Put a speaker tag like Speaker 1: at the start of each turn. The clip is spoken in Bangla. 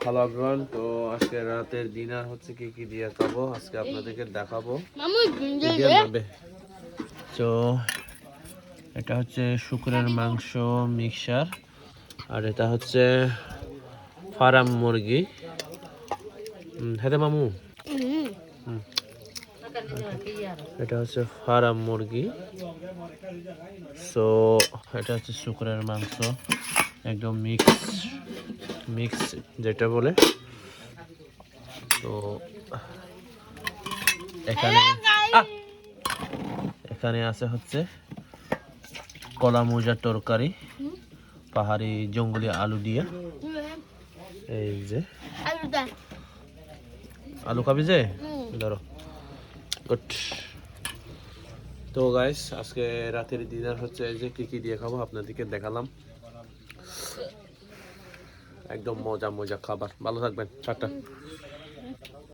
Speaker 1: হ্যালো এভরিওয়ান, তো আজকে রাতের ডিনার হচ্ছে কি কি দিয়ে খাবো আজকে আপনাদেরকে দেখাবো। তো এটা হচ্ছে শুকরের মাংস মিক্সচার, আর এটা হচ্ছে ফার্ম মুরগি। হ্যাঁ মামু, এটা হচ্ছে ফার্ম মুরগি। সো এটা হচ্ছে শুকরের মাংস, একদম মিক্স যেটা বলে। তো এখানে এখানে আছে হচ্ছে কলা মোজার তরকারি, পাহাড়ি জঙ্গলি আলু দিয়ে। এই যে আলু খাবি যে ধরো। গুড। তো গাইস আজকে রাতের ডিনার হচ্ছে এই যে কি কি দিয়ে খাবো আপনাদেরকে দেখালাম। একদম মজা মজা খাবার। ভালো থাকবেন। টাটা।